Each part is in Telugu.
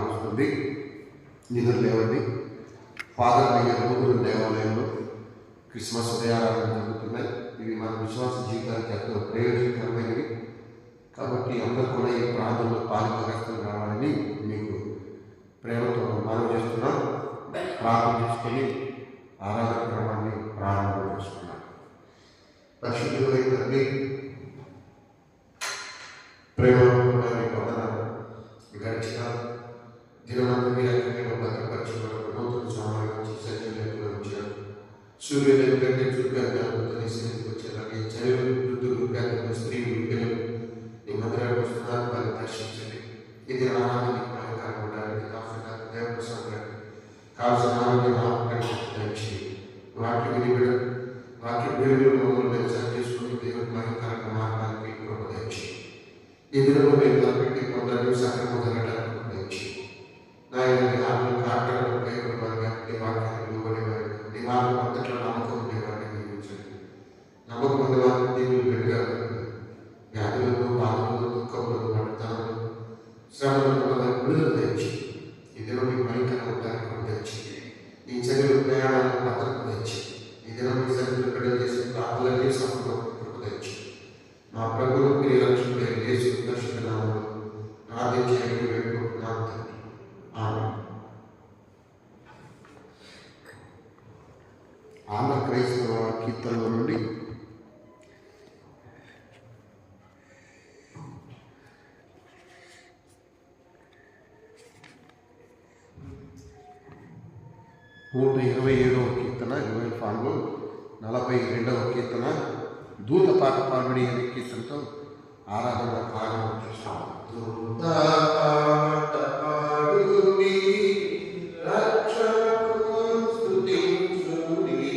వస్తుంది. నిధులు లేవండి. ఫాదర్ అయ్యే నూగురు దేవాలయంలో క్రిస్మస్ ఉదయారాధన జరుగుతున్నాయి. ఇవి మన విశ్వాస జీవితానికి ఎంతో ప్రయోజనకరమైనవి. కాబట్టి అందరూ కూడా ఈ ప్రాంతంలో పాలికరస్తులు రావాలని మీకు ప్రేమతో మనవి చేస్తున్నాం. ప్రార్థన చేసుకొని ఆరాధన క్రమాన్ని ప్రారంభం చేసుకున్నాం. పరిశుద్ధులైన తండ్రి, ప్రేమ గడిచిన దినమంతా మీరు భద్రపరచడం నూతన సమావేశం సజ్జలు వచ్చారు. సూర్యోదయం కంటే చురుగ్గా స్థితికి వచ్చేలాగే చదువు వృద్ధులు, పెద్దలు, స్త్రీలు, పిల్లలు ఈ మందిరానికి వస్తున్నారు. వారిని దర్శించండి. ఇది ఆనందానికి భయంకరంగా ఉండాలని డాక్టర్ దేవప్రసాద్ గారు కావాల్సిన ఆరోగ్యం వాక్య వినిపడం వాక్య విలువలు మమ్మల్ని సరి చేసుకుని దేవుని భయంకరంగా మార్గానికి కృపదయించి ఈ దినంలో మేము తలపెట్టి కొందరు సక్రమ జరగడానికి కృపదయించి నాయన ఆత్మలు కాటలను ఉపయోగపడేవారుగా నీ వాక్యాన్ని ఇవ్వబడేవారు నీ మార్గం అంతట్లో నమ్మకం ఉండేవారిని నియమించండి. నమ్మకం ఉండేవారిని దేవుని బిడ్డగా వ్యాధులను, బాధలను, దుఃఖములను, పడతాలను, శ్రమలను విడుదల తెచ్చి ఈ దినం మీకు భయంకరంగా ఉండడానికి కృపదయించి ఈ చర్యలు ప్రయాణాలను భద్రత తెచ్చి ఈ దినం మీ సరిగ్గా బిడ్డలు చేసిన ప్రార్థనలన్నీ సమర్థం కృపదయించి మా ప్రభువు ప్రియ రక్షకుడు యేసు దర్శన నామములో ప్రార్థించేందుకు వేడుకుంటున్నాను తండ్రి. ఆమేన్. ఆంధ్ర క్రైస్తవ కీర్తనల నుండి 127వ కీర్తన 20 ఫాన్లో 42వ కీర్తన దూత పాట పాడుడి అనే కీర్తనతో ఆరాధన ప్రారంభం చేస్తాం. దూత పాట పాడుడి, రక్షకుని స్తుతించుడి,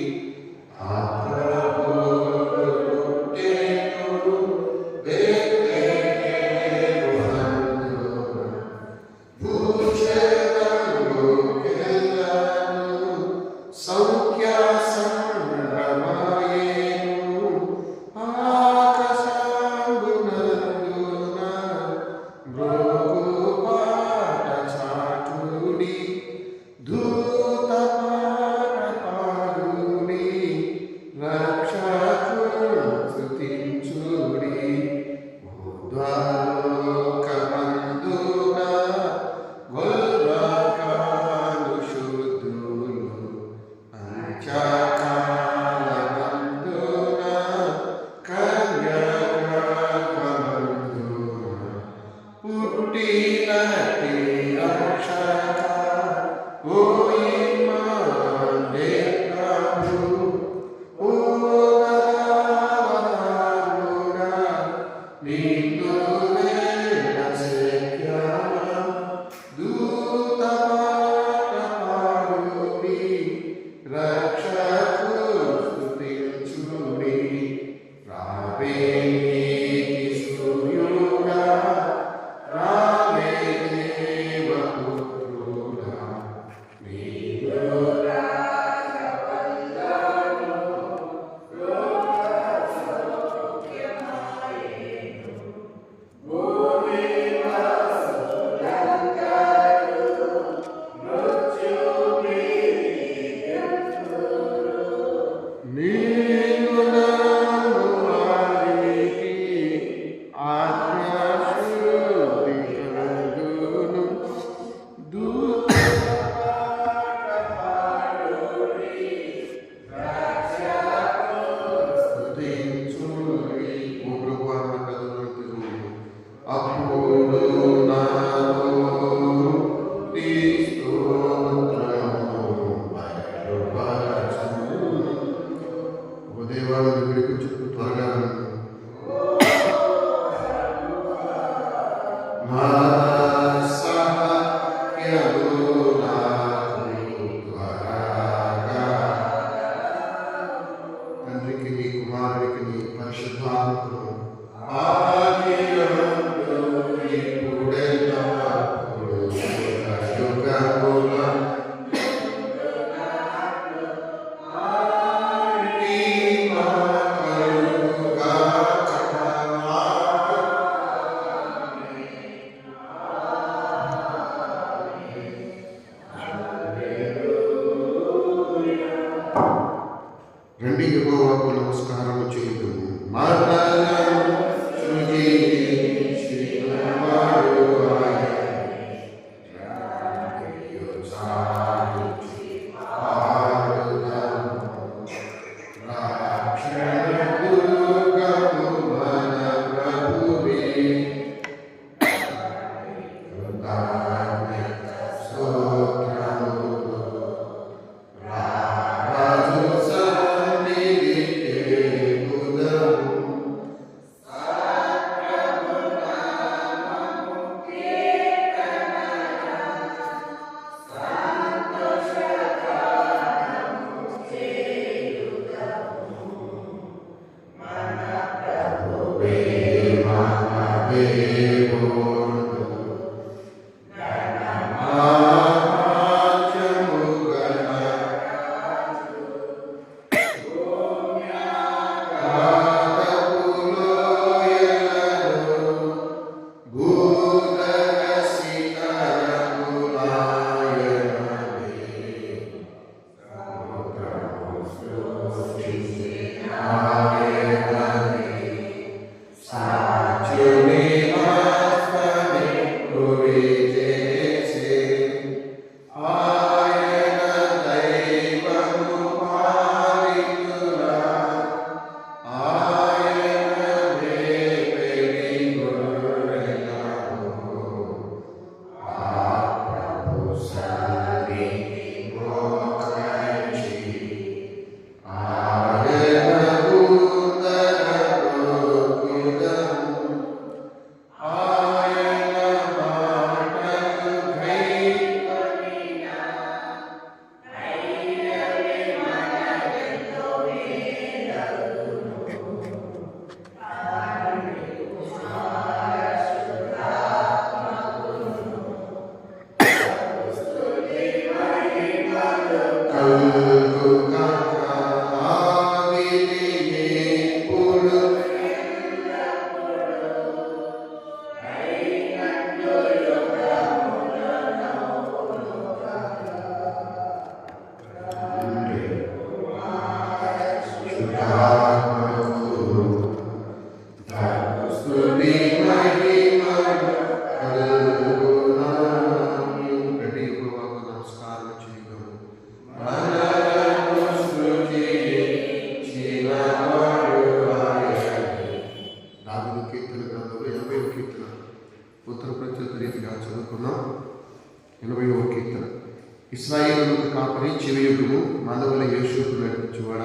ఇశ్రాయేలుకు కాపరి చివయుగము మానవుల యేషుకు నడిపించువాడ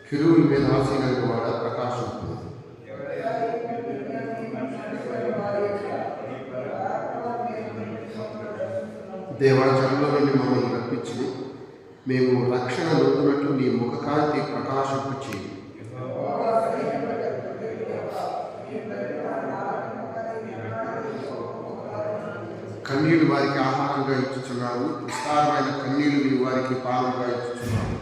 కిరువుల మీద ఆసీనవాడ ప్రకాశింపు. దేవా, చెరలో నుండి మమ్మల్ని రప్పించి మేము రక్షణ నొందినట్లు నీ ముఖకాంతి ప్రకాశింపు చేయి. కన్నీళ్లు వారికి ఆహారంగా ఇచ్చుచున్నావు, విస్తారమైన కన్నీళ్లు నీ వారికి పాలంగా ఇచ్చుచున్నావు.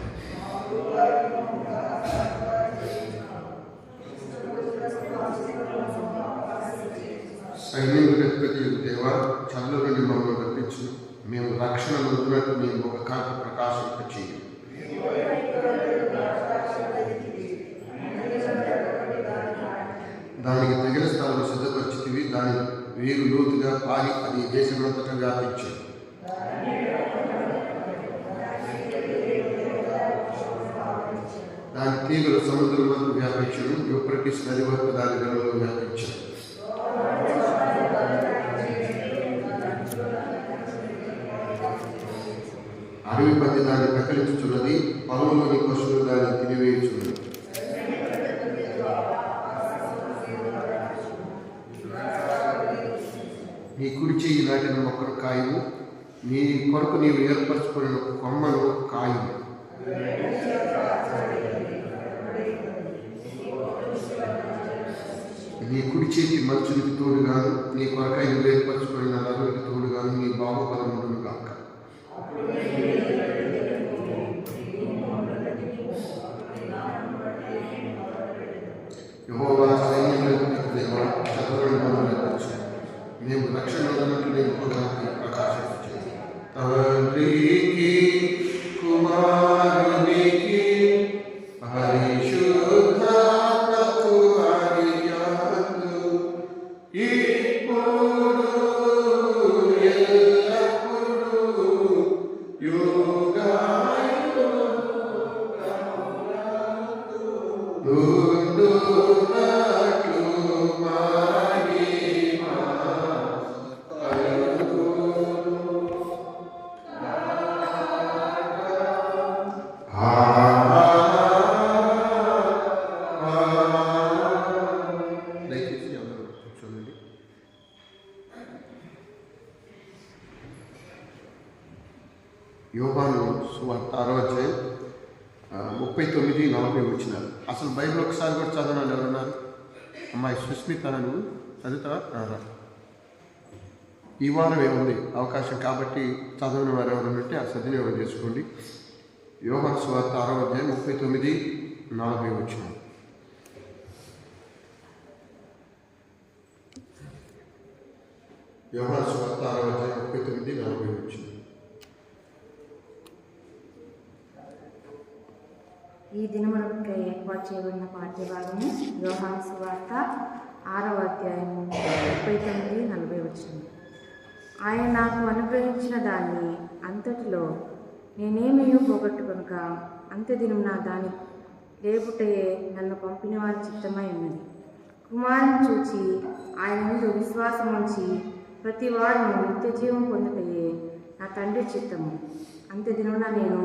సైన్యములకు దేవా, చదువు నుండి మమ్మల్ని రప్పించు మేము రక్షణ నొందినట్లు నీ ముఖకాంతి ప్రకాశింప చేయి. దానికి తగిన స్థలం సిద్ధపరిచితివి, దాని వేరు లోతుగా పారి అది దేశమంతటా వ్యాపించింది. దాని తీగలు సముద్రం వరకు వ్యాపించను, యూఫ్రటీస్ నది వరకు దాని గనులలో వ్యాపించను. అడవి పది దాన్ని పెకలించుచున్నది, పొలంలోని పశువులు దాన్ని తినివేయుచున్నది. నీ కుడి చెయ్యి నాటిన మొక్కను కాయము, నీ కొరకు నీవు ఏర్పరచుకున్న కొమ్మను కాయము. నీ కుడి చేతి మనుషునికి తోడుగాను, నీ కొరకై నువ్వు ఏర్పరచుకున్న నరునికి తోడుగాను నీ బాహుబలమును గాక. యెహోవా సైన్యములకు దేవా, చదవని మమ్మల్ని రక్షించు మేము రక్షణ నొందినట్లు ముఖకాంతి ప్రకాశించు. తండ్రికి కుమారునికి పరిశుద్ధాత్మకు ఆదియందు ఇప్పుడు ఎల్లప్పుడూ యుగాయుగములందు యోహాను సువార్త 6వ అధ్యాయం 39-40 వచ్చినారు. అసలు బైబిల్ ఒకసారి కూడా చదవనండి. ఎవరున్నారు? అమ్మాయి సుస్మిత నువ్వు అది ఈ వారమే ఉంది అవకాశం కాబట్టి చదవని వారు ఎవరు ఉంటే ఆ సద్వినియోగం చేసుకోండి. యోహాను సువార్త 6వ అధ్యాయం 39-40 వచనం. యోహాను సువార్త 6వ అధ్యాయం 39-40 వచనం. ఈ దినమునకై ఏర్పాటు చేయబడిన పాఠ్యభాగము యోహాను సువార్త 6వ అధ్యాయము 39-40 వచనం. ఆయన నాకు అనుగ్రహించిన దాన్ని అంతటిలో నేనేమీ పోగొట్టుకొనక అంత్యదినమున దాని లేపుటయే నన్ను పంపిన వారి చిత్తమై ఉన్నది. కుమారుని చూచి ఆయన ముందు విశ్వాసం ఉంచి ప్రతి వారు నిత్య జీవం పొందుటయే నా తండ్రి చిత్తము. అంత్యదినమున నేను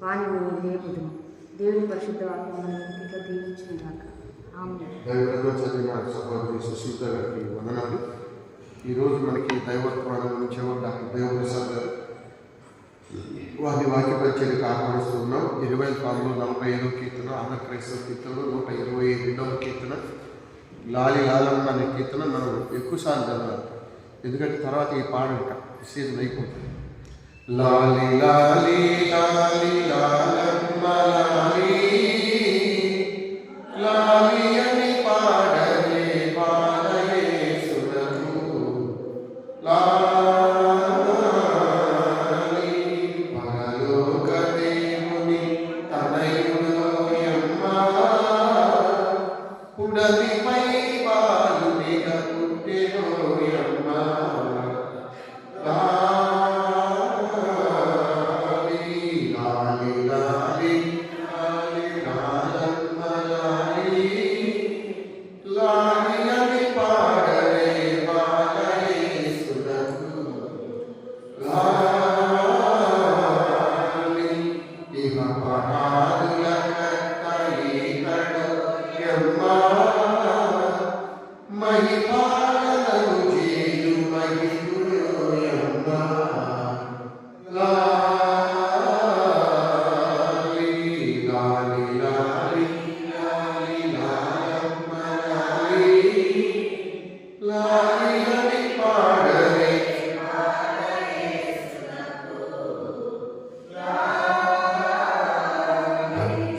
వారిని లేపుదును. దేవుని పరిశుద్ధ వాక్యం ఇట్లా దీవించినగాక. ఆమేన్. చదివిన సహోదరి సుశీత గారికి వందనాలు. ఈరోజు మనకి దైవత్వాన్ని అందించేవారు డాక్టర్ దేవప్రసాద్ గారు. వారి వాక్య పరిచయకు ఆహ్వానిస్తున్నాం. 20 పాటలు 45వ కీర్తన, ఆంధ్ర క్రైస్తవ కీర్తనలు 122వ కీర్తన, లాలి లాలమ్మ అనే కీర్తన మనం ఎక్కువసార్లు చదవాలి. ఎందుకంటే తర్వాత ఈ పాట సీజన్ అయిపోతుంది. లాలి లాలి లాలి లాలమ్మ లాలి లాలి అని పాడలే బాలయేసునకు లాలి పరలోక దేవుని తనయుడోయమ్మ పుడమిపై బాలునిగా పుట్టెనోయమ్మ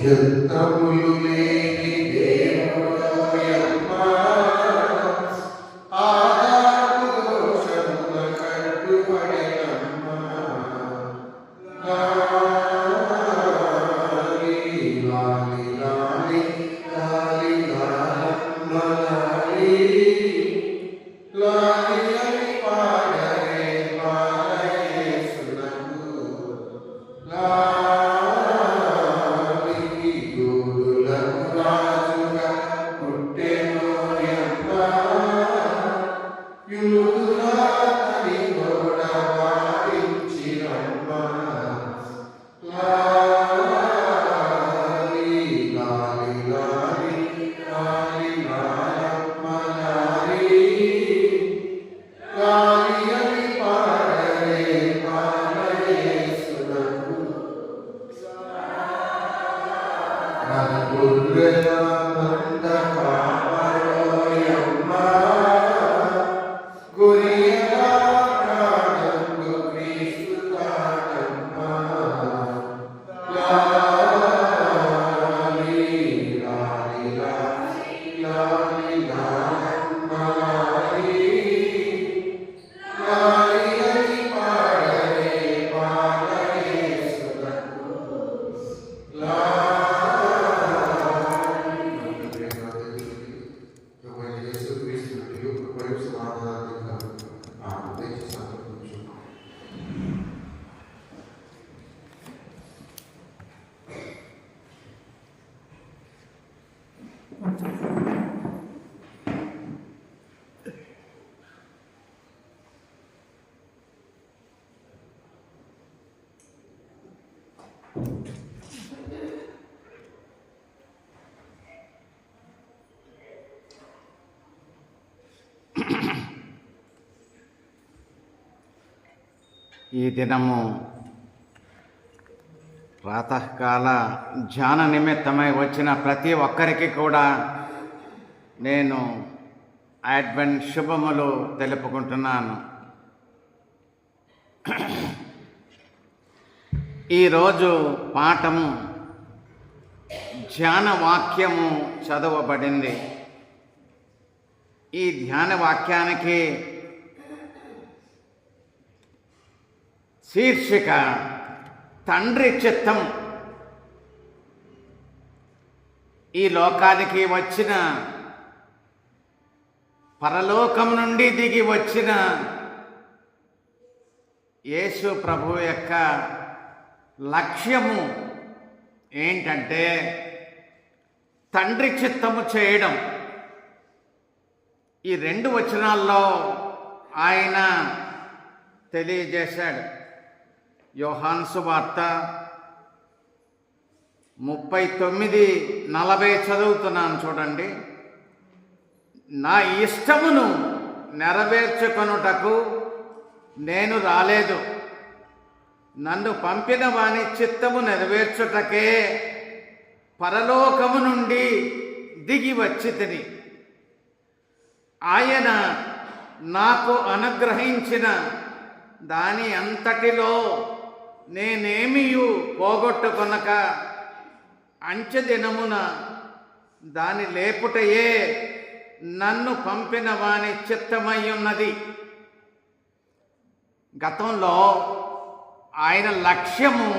జంతములు లేని దేవుడోయమ్మ ఆదాము దోషమున కట్టుబడెనమ్మ లాలి లాలి లాలి లాలి లాలమ్మ లాలి లాలి అని పాడరే బాలయేసునకు ఈ దినము ప్రాతకాల ధ్యాన నిమిత్తమై వచ్చిన ప్రతి ఒక్కరికి కూడా నేను అడ్వెంట్ శుభములు తెలుపుకుంటున్నాను. ఈరోజు పాఠము ధ్యాన వాక్యము చదవబడింది. ఈ ధ్యాన వాక్యానికి శీర్షిక తండ్రి చిత్తం. ఈ లోకానికి వచ్చిన, పరలోకం నుండి దిగి వచ్చిన యేసు ప్రభు యొక్క లక్ష్యము ఏంటంటే తండ్రి చిత్తము చేయడం. ఈ 2 వచనాల్లో ఆయన తెలియజేశాడు. యోహాను సువార్త 39:40 చదువుతున్నాను చూడండి. నా ఇష్టమును నెరవేర్చుకొనుటకు నేను రాలేదు, నన్ను పంపిన వాని చిత్తము నెరవేర్చుటకే పరలోకము నుండి దిగి వచ్చి తిని. ఆయన నాకు అనుగ్రహించిన దాని అంతటిలో నేనేమియు పోగొట్టుకొనక అంచె దినమున దాని లేపుటయే నన్ను పంపిన వాని చిత్తమై ఉన్నది. గతంలో ఆయన లక్ష్యము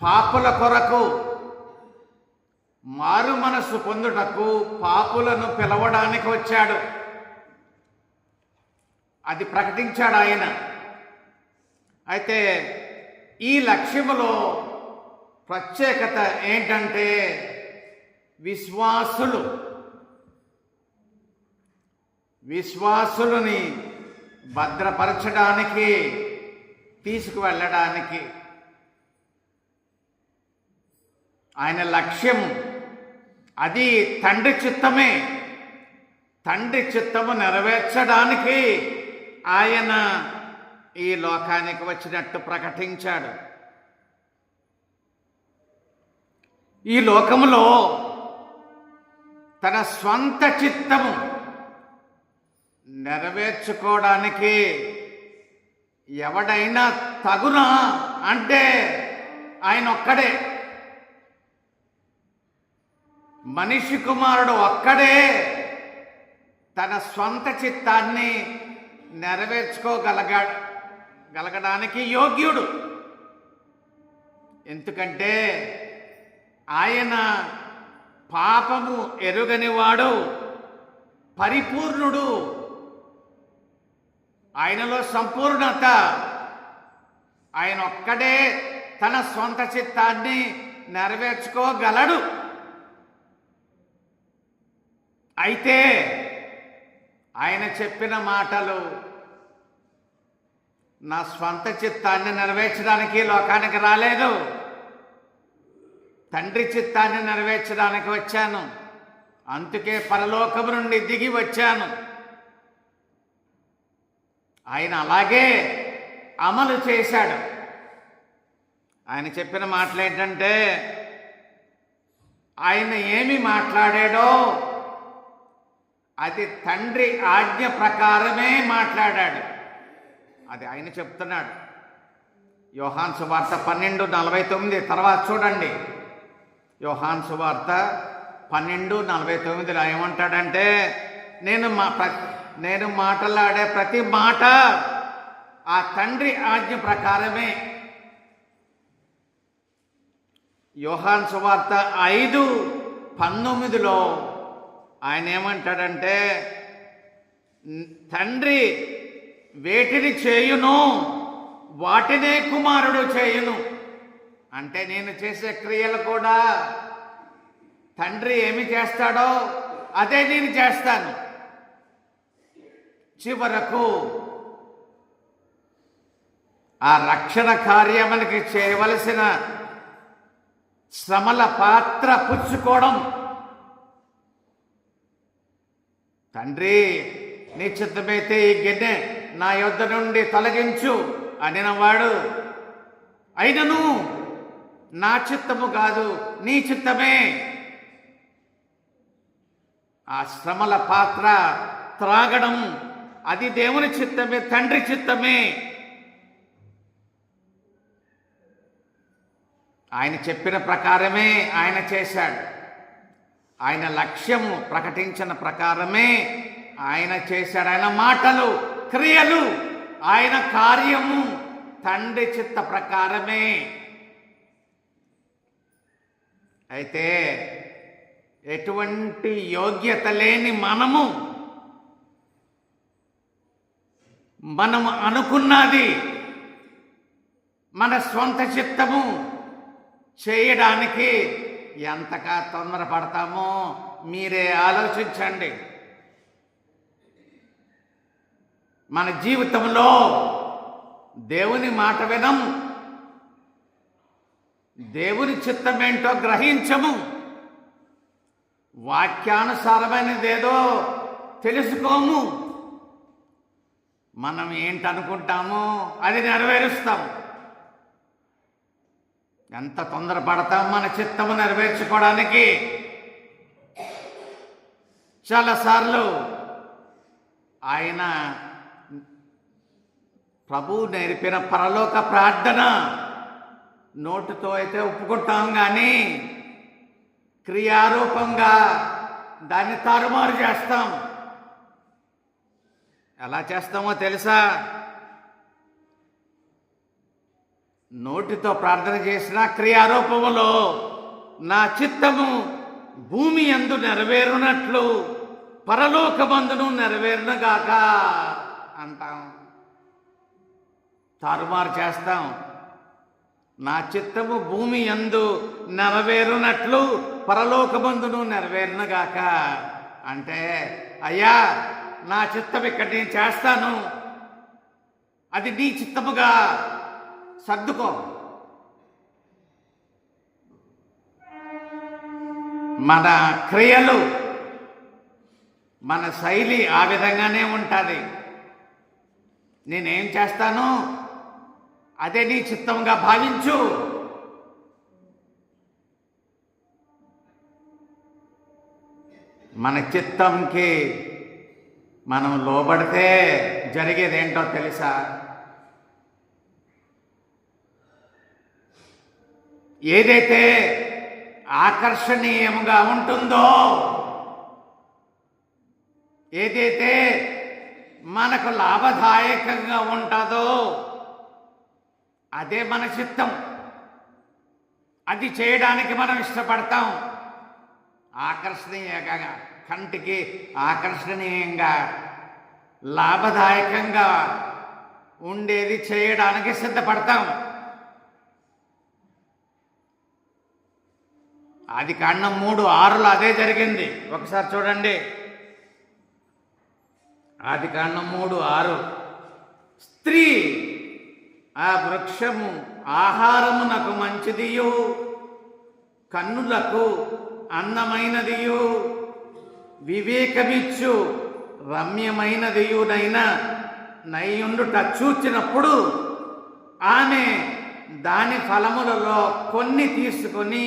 పాపుల కొరకు, మారు మనసు పొందుటకు పాపులను పిలవడానికి వచ్చాడు. అది ప్రకటించాడు ఆయన. అయితే ఈ లక్ష్యములో ప్రత్యేకత ఏంటంటే విశ్వాసులని భద్రపరచడానికి, తీసుకువెళ్ళడానికి ఆయన లక్ష్యం. అది తండ్రి చిత్తమే. తండ్రి చిత్తము నెరవేర్చడానికి ఆయన ఈ లోకానికి వచ్చినట్టు ప్రకటించాడు. ఈ లోకములో తన స్వంత చిత్తము నెరవేర్చుకోవడానికి ఎవడైనా తగునా అంటే ఆయన ఒక్కడే. మనిషి కుమారుడు ఒక్కడే తన స్వంత చిత్తాన్ని నెరవేర్చుకోగలగడానికి యోగ్యుడు. ఎందుకంటే ఆయన పాపము ఎరుగనివాడు, పరిపూర్ణుడు. ఆయనలో సంపూర్ణత. ఆయన ఒక్కడే తన స్వంత చిత్తాన్ని నెరవేర్చుకోగలడు. అయితే ఆయన చెప్పిన మాటలు నా స్వంత చిత్తాన్ని నెరవేర్చడానికి లోకానికి రాలేదు, తండ్రి చిత్తాన్ని నెరవేర్చడానికి వచ్చాను, అందుకే పరలోకం నుండి దిగి వచ్చాను. ఆయన అలాగే అమలు చేశాడు. ఆయన చెప్పిన మాటలు ఏంటంటే, ఆయన ఏమి మాట్లాడాడో అది తండ్రి ఆజ్ఞ ప్రకారమే మాట్లాడాడు. అది ఆయన చెప్తున్నాడు. యోహాను సువార్త 12:49 తర్వాత చూడండి. యోహాను సువార్త 12:49 ఏమంటాడంటే, నేను మాట్లాడే ప్రతి మాట ఆ తండ్రి ఆజ్ఞ ప్రకారమే. యోహాను సువార్త 5:19 ఆయన ఏమంటాడంటే, తండ్రి వేటిని చేయును వాటినే కుమారుడు చేయును. అంటే నేను చేసే క్రియలు కూడా తండ్రి ఏమి చేస్తాడో అదే నేను చేస్తాను. చివరకు ఆ రక్షణ కార్యములకి చేయవలసిన శ్రమల పాత్ర పుచ్చుకోవడం. తండ్రి నీ చిత్తమైతే ఈ గిన్నె నా యొద్ద నుండి తొలగించు అనినవాడు, అయినను నా చిత్తము కాదు నీ చిత్తమే ఆ శ్రమల పాత్ర త్రాగడం అది దేవుని చిత్తమే, తండ్రి చిత్తమే. ఆయన చెప్పిన ప్రకారమే ఆయన చేశాడు. ఆయన లక్ష్యము ప్రకటించిన ప్రకారమే ఆయన చేశాడు. ఆయన మాటలు, క్రియలు, ఆయన కార్యము తండ్రి చిత్త ప్రకారమే. అయితే ఎటువంటి యోగ్యత లేని మనము అనుకున్నది మన స్వంత చిత్తము చేయడానికి ఎంతగా తొందరపడతామో మీరే ఆలోచించండి. మన జీవితంలో దేవుని మాట వినం, దేవుని చిత్తమేంటో గ్రహించము, వాక్యానుసారమైనదేదో తెలుసుకోము. మనం ఏంటనుకుంటామో అది నెరవేరుస్తాం. ఎంత తొందరపడతాం మన చిత్తము నెరవేర్చుకోవడానికి. చాలాసార్లు ఆయన ప్రభువు నేర్పిన పరలోక ప్రార్థన నోటితో అయితే ఒప్పుకుంటాం, కానీ క్రియారూపంగా దాన్ని తారుమారు చేస్తాం. ఎలా చేస్తామో తెలుసా? నోటితో ప్రార్థన చేసిన క్రియారూపములో నా చిత్తము భూమి యందు నెరవేరునట్లు పరలోకమందును నెరవేరునగాక అంటాం. తారుమారు చేస్తాం. నా చిత్తము భూమి యందు నెరవేరునట్లు పరలోకమందును నెరవేరునగాక అంటే, అయ్యా నా చిత్తం ఇక్కడ నేను చేస్తాను, అది నీ చిత్తముగా సర్దుకో. మన క్రియలు, మన శైలి ఆ విధంగానే ఉంటుంది. నేనేం చేస్తాను అదే నీ చిత్తంగా భావించు. మన చిత్తంకి మనం లోబడితే జరిగేదేంటో తెలుసా? ఏదైతే ఆకర్షణీయంగా ఉంటుందో, ఏదైతే మనకు లాభదాయకంగా ఉంటుందో అదే మన చిత్తం. అది చేయడానికి మనం ఇష్టపడతాం. ఆకర్షణీయంగా, కంటికి ఆకర్షణీయంగా, లాభదాయకంగా ఉండేది చేయడానికి సిద్ధపడతాం. ఆదికాండం 3:6 అదే జరిగింది. ఒకసారి చూడండి. ఆదికాండం 3:6 స్త్రీ ఆ వృక్షము ఆహారమునకు మంచిదియు కన్నులకు అందమైనదియు వివేకమిచ్చు రమ్యమైనదియునైన నయ్యుండుట చూచినప్పుడు ఆమె దాని ఫలములలో కొన్ని తీసుకొని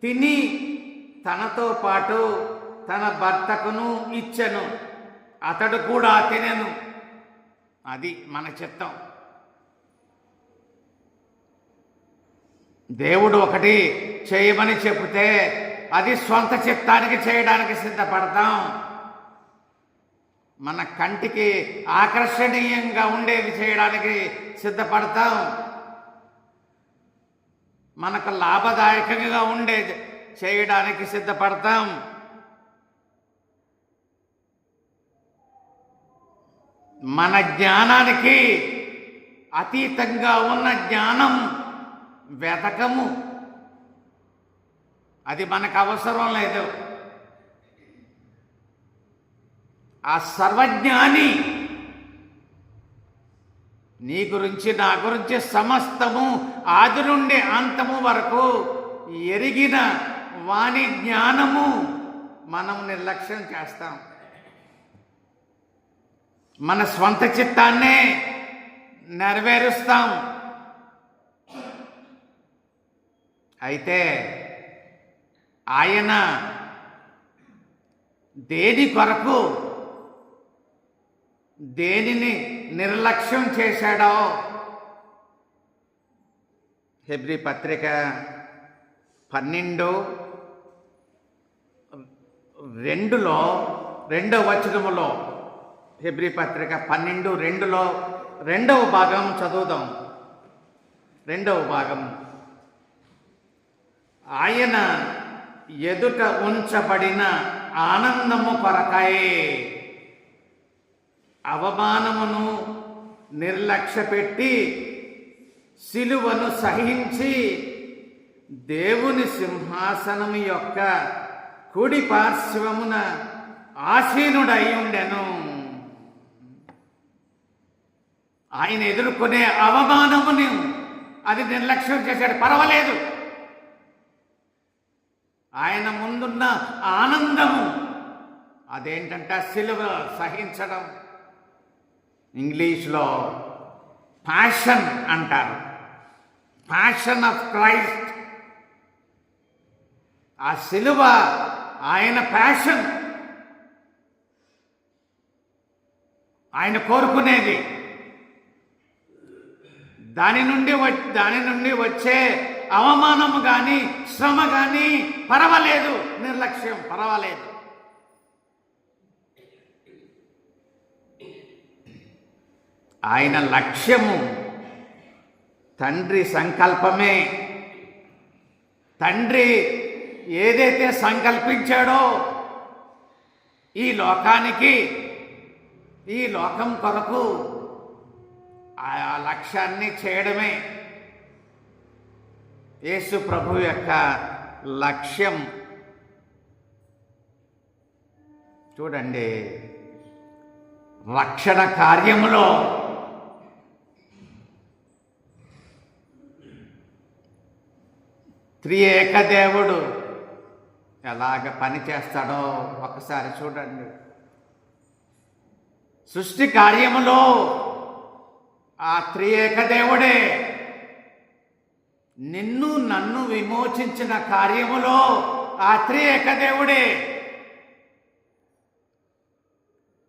తిని తనతో పాటు తన భర్తకును ఇచ్చెను, అతడు కూడా తినెను. అది మన చిత్తం. దేవుడు ఒకటి చేయమని చెబితే అది స్వంత చిత్తానికి చేయడానికి సిద్ధపడతాం. మన కంటికి ఆకర్షణీయంగా ఉండేది చేయడానికి సిద్ధపడతాం. మనకు లాభదాయకంగా ఉండేది చేయడానికి సిద్ధపడతాం. మన జ్ఞానానికి అతీతంగా ఉన్న జ్ఞానం వెతకము. అది మనకు అవసరం లేదు. ఆ సర్వజ్ఞాని నీ గురించి, నా గురించి సమస్తము ఆది నుండి అంతము వరకు ఎరిగిన వాని జ్ఞానము మనం నిర్లక్ష్యం చేస్తాం. మన స్వంత చిత్తాన్నే నెరవేరుస్తాం. అయితే ఆయన దేని కొరకు దేనిని నిర్లక్ష్యం చేశాడో హెబ్రీ పత్రిక 12:2 రెండవ వచనములో, హెబ్రీ పత్రిక 12:2 రెండవ భాగం చదువుదాం. రెండవ భాగం, ఆయన ఎదుట ఉంచబడిన ఆనందము కొరకై అవమానమును నిర్లక్ష్యపెట్టి సిలువను సహించి దేవుని సింహాసనము యొక్క కుడి పార్శ్వమున ఆసీనుడై ఉండెను. ఆయన ఎదుర్కొనే అవమానముని అది నిర్లక్ష్యం చేశాడు, పర్వాలేదు. ఆయన ముందున్న ఆనందము అదేంటంటే సిలువ సహించడం. ఇంగ్లీష్లో ప్యాషన్ అంటారు, ప్యాషన్ ఆఫ్ క్రైస్ట్. ఆ సిలువ ఆయన ప్యాషన్, ఆయన కోరుకునేది. దాని నుండి వచ్చే అవమానము కానీ శ్రమ కానీ పర్వాలేదు, నిర్లక్ష్యం పర్వాలేదు. ఆయన లక్ష్యము తండ్రి సంకల్పమే. తండ్రి ఏదైతే సంకల్పించాడో ఈ లోకానికి, ఈ లోకం కొరకు ఆ లక్ష్యాన్ని చేయడమే యేసు ప్రభు యొక్క లక్ష్యం. చూడండి, రక్షణ కార్యములో త్రియేక దేవుడు ఎలాగ పని చేస్తాడో ఒకసారి చూడండి. సృష్టి కార్యములో ఆ త్రియేక దేవుడే, నిన్ను నన్ను విమోచించిన కార్యములో ఆ త్రియేక దేవుడే.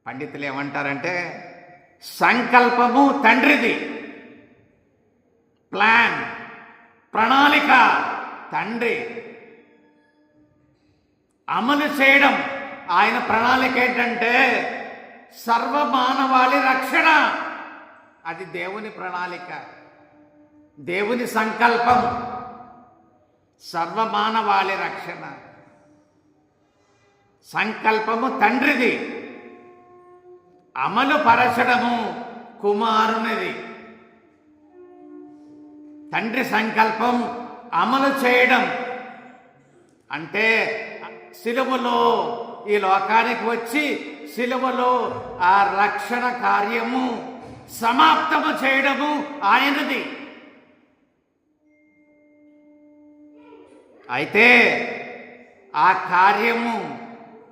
పండితులు ఏమంటారంటే, సంకల్పము తండ్రిది, ప్లాన్ ప్రణాళిక తండ్రి, అమలు చేయడం ఆయన ప్రణాళిక ఏంటంటే సర్వమానవాళి రక్షణ. అది దేవుని ప్రణాళిక, దేవుని సంకల్పం, సర్వమానవాళి రక్షణ. సంకల్పము తండ్రిది, అమలు పరచడము కుమారునిది. తండ్రి సంకల్పం అమలు చేయడం అంటే సిలువలో ఈ లోకానికి వచ్చి సిలువలో ఆ రక్షణ కార్యము సమాప్తము చేయడము ఆయనది. అయితే ఆ కార్యము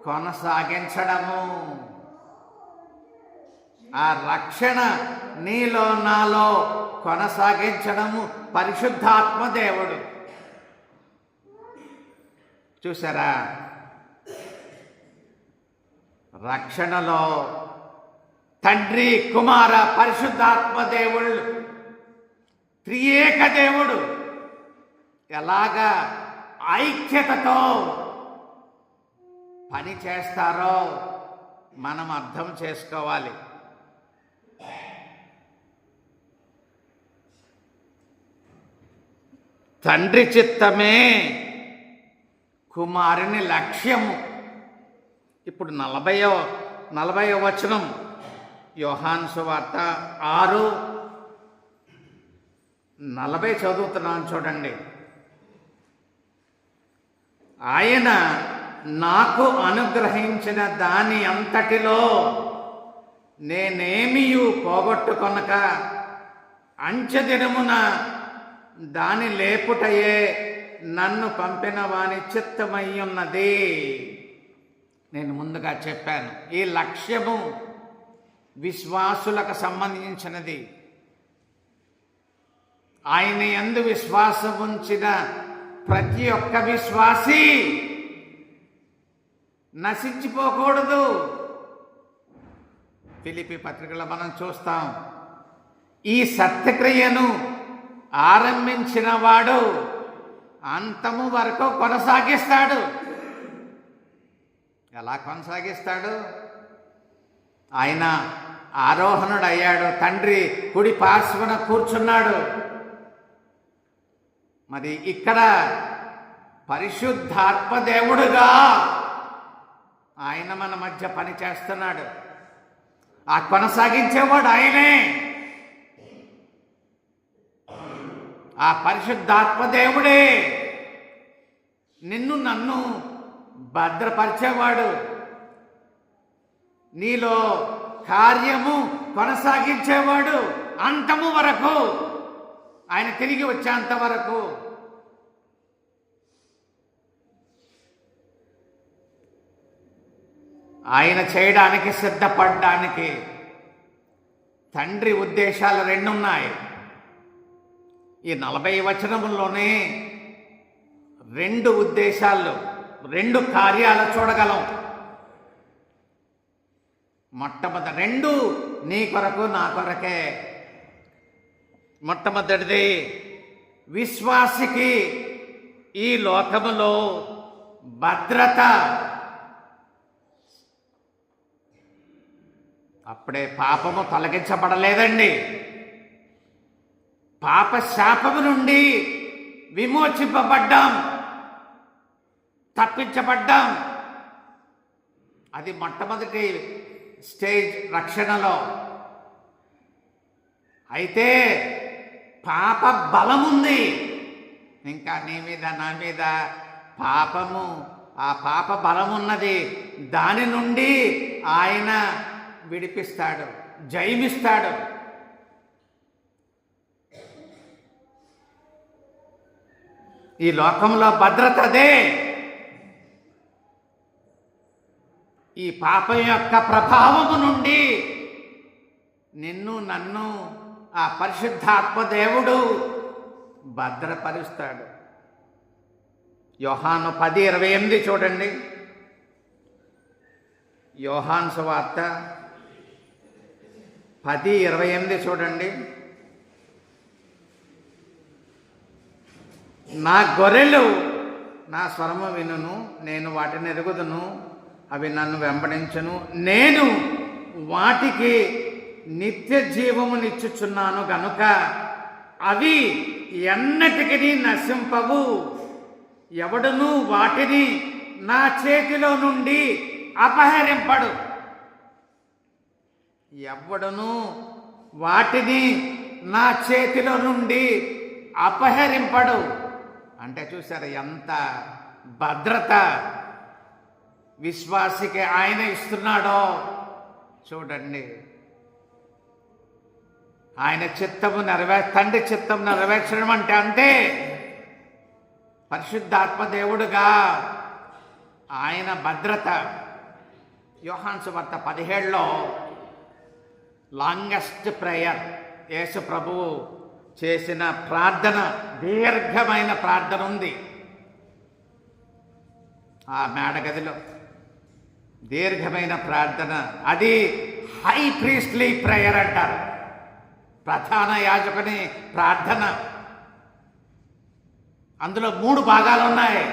కొనసాగించడము, ఆ రక్షణ నీలో నాలో కొనసాగించడము పరిశుద్ధాత్మ దేవుడు. చూసారా, రక్షణలో తండ్రి, కుమార, పరిశుద్ధాత్మ దేవుళ్ళు, త్రియేక దేవుడు ఎలాగా ఐక్యతతో పని చేస్తారో మనం అర్థం చేసుకోవాలి. తండ్రి చిత్తమే కుమారుని లక్ష్యము. ఇప్పుడు 40వ వచనం, యోహాను సువార్త 6:40 చదువుతున్నాను చూడండి. ఆయన నాకు అనుగ్రహించిన దాని అంతటిలో నేనేమియు పోగొట్టుకొనక అంచెదినమున దాని లేపుటయే నన్ను పంపిన వాని చిత్తమయ్యున్నది. నేను ముందుగా చెప్పాను, ఈ లక్ష్యము విశ్వాసులకు సంబంధించినది. ఆయన యందు విశ్వాసం ఉంచిన ప్రతి ఒక్క విశ్వాసి నశించిపోకూడదు. ఫిలిప్పీ పత్రికలో మనం చూస్తాం, ఈ సత్యక్రియను ఆరంభించిన వాడు అంతము వరకు కొనసాగిస్తాడు. ఎలా కొనసాగిస్తాడు? ఆయన ఆరోహణుడు అయ్యాడు, తండ్రి కుడి పార్శ్వన కూర్చున్నాడు. మరి ఇక్కడ పరిశుద్ధాత్మ దేవుడుగా ఆయన మన మధ్య పని చేస్తున్నాడు. ఆ కొనసాగించేవాడు ఆయనే. ఆ పరిశుద్ధాత్మ దేవుడే నిన్ను నన్ను భద్రపరిచేవాడు, నీలో కార్యము కొనసాగించేవాడు అంతము వరకు, ఆయన తిరిగి వచ్చేంత వరకు. ఆయన చేయడానికి సిద్ధపడడానికి తండ్రి ఉద్దేశాలు రెండున్నాయి. ఈ 40 వచనముల్లోనే 2 ఉద్దేశాలు, 2 కార్యాలు చూడగలం. మొట్టమొదటి 2 నీ కొరకు నా కొరకే. మొట్టమొదటిది, విశ్వాసికి ఈ లోకములో భద్రత. అప్పుడే పాపము తొలగించబడలేదండి. పాప శాపము నుండి విమోచింపబడ్డాం, తప్పించబడ్డాం. అది మొట్టమొదటి స్టేజ్ రక్షణలో. అయితే పాప బలముంది ఇంకా నీ మీద నా మీద. పాపము, ఆ పాప బలమున్నది. దాని నుండి ఆయన విడిపిస్తాడు, జయమిస్తాడు. ఈ లోకంలో భద్రత అదే. ఈ పాపం యొక్క ప్రభావము నుండి నిన్ను నన్ను ఆ పరిశుద్ధాత్మ దేవుడు భద్రపరుస్తాడు. యోహాను 10:28 చూడండి. యోహాను సువార్త 10:28 చూడండి. నా గొర్రెలు నా స్వరము వినును, నేను వాటిని ఎరుగుదును, అవి నన్ను వెంబడించును, నేను వాటికి నిత్య జీవమునిచ్చుచున్నాను గనుక అవి ఎన్నటికీ నశింపవు, ఎవడును వాటిని నా చేతిలో నుండి అపహరింపడు. ఎవడును వాటిని నా చేతిలో నుండి అపహరింపడు. అంటే చూసారా ఎంత భద్రత విశ్వాసికి ఆయన ఇస్తున్నాడో చూడండి. ఆయన చిత్తము తండ్రి చిత్తం నెరవేర్చడం అంటే అంతే. పరిశుద్ధాత్మ దేవుడుగా ఆయన భద్రత. యోహాను సువార్త 17లో లాంగెస్ట్ ప్రేయర్, యేసు ప్రభువు చేసిన ప్రార్థన, దీర్ఘమైన ప్రార్థన ఉంది ఆ మేడగదిలో. దీర్ఘమైన ప్రార్థన, అది హై ప్రీస్ట్లీ ప్రేయర్ అంటారు, ప్రధాన యాజకుని ప్రార్థన. అందులో 3 భాగాలు ఉన్నాయి.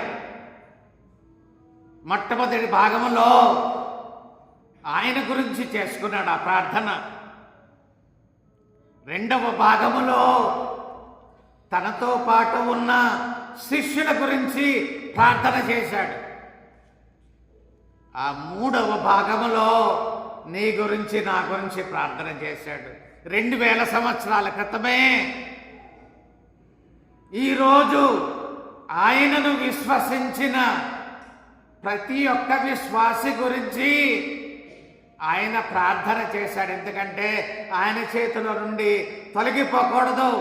మొట్టమొదటి భాగంలో ఆయన గురించి చేసుకున్నాడు ఆ ప్రార్థన. రెండవ భాగములో తనతో పాటు ఉన్న శిష్యుల గురించి ప్రార్థన చేశాడు. ఆ 3వ భాగములో నీ గురించి నా గురించి ప్రార్థన చేశాడు. 2000 సంవత్సరాల క్రితమే. ఈరోజు ఆయనను విశ్వసించిన ప్రతి ఒక్క విశ్వాసి గురించి ఆయన ప్రార్థన చేశాడు. ఎందుకంటే ఆయన చేతిలో నుండి తొలగిపోకూడదు.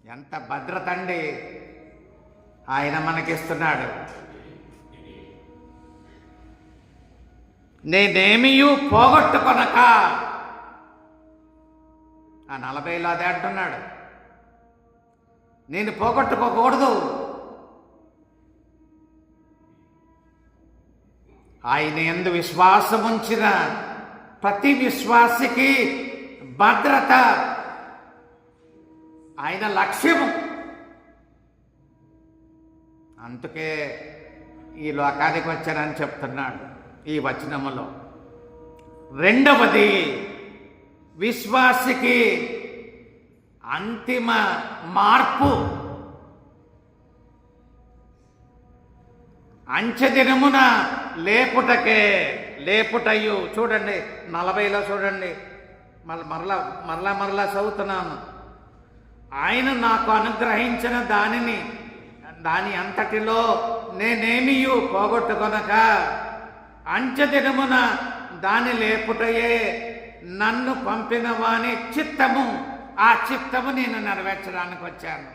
ఎంత భద్రత అండి ఆయన మనకిస్తున్నాడు. నేనేమియూ పోగొట్టుకొనక, ఆ 40లో అదే అంటున్నాడు, నేను పోగొట్టుకోకూడదు. ఆయన యందు విశ్వాసం ఉంచిన ప్రతి విశ్వాసికి భద్రత ఆయన లక్ష్యము. అందుకే ఈ లోకానికి వచ్చానని చెప్తున్నాడు ఈ వచనములో. రెండవది, విశ్వాసికి అంతిమ మార్పు. అంచెదినమున లేపుటయు. చూడండి 40లో చూడండి, మరలా చదువుతున్నాను. ఆయన నాకు అనుగ్రహించిన దాని అంతటిలో నేనేమియు పోగొట్టుకొనక అంచెదినమున దాని లేపుటయే నన్ను పంపిన వాని చిత్తము. ఆ చిత్తము నేను నెరవేర్చడానికి వచ్చాను.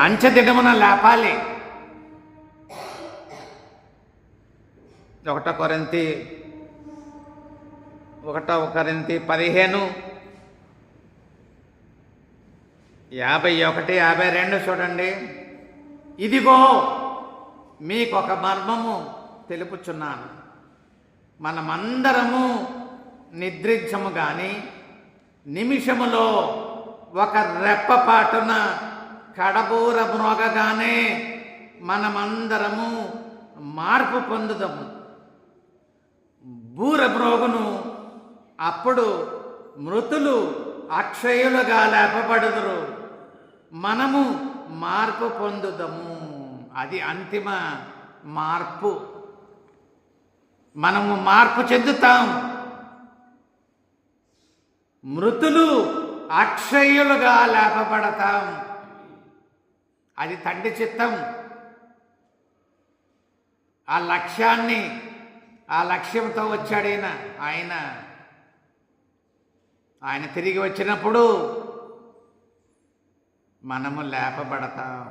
అంచెదినమున లేపాలి. 1 కొరింథీ 15 51 52 చూడండి. ఇదిగో మీకొక మర్మము తెలుపుచున్నాను. మనమందరము నిద్రించము గాని నిమిషములో ఒక రెప్పపాటున కడబూర మ్రోగగానే మనమందరము మార్పు పొందుదము. బూర మ్రోగును, అప్పుడు మృతులు అక్షయులుగా లేపబడుదురు, మనము మార్పు పొందుదము. అది అంతిమ మార్పు. మనము మార్పు చెందుతాం. మృతులు అక్షయులుగా లేపబడతాం. అది తండ్రి చిత్తం. ఆ లక్ష్యంతో వచ్చాడు ఆయన తిరిగి వచ్చినప్పుడు మనము లేపబడతాం.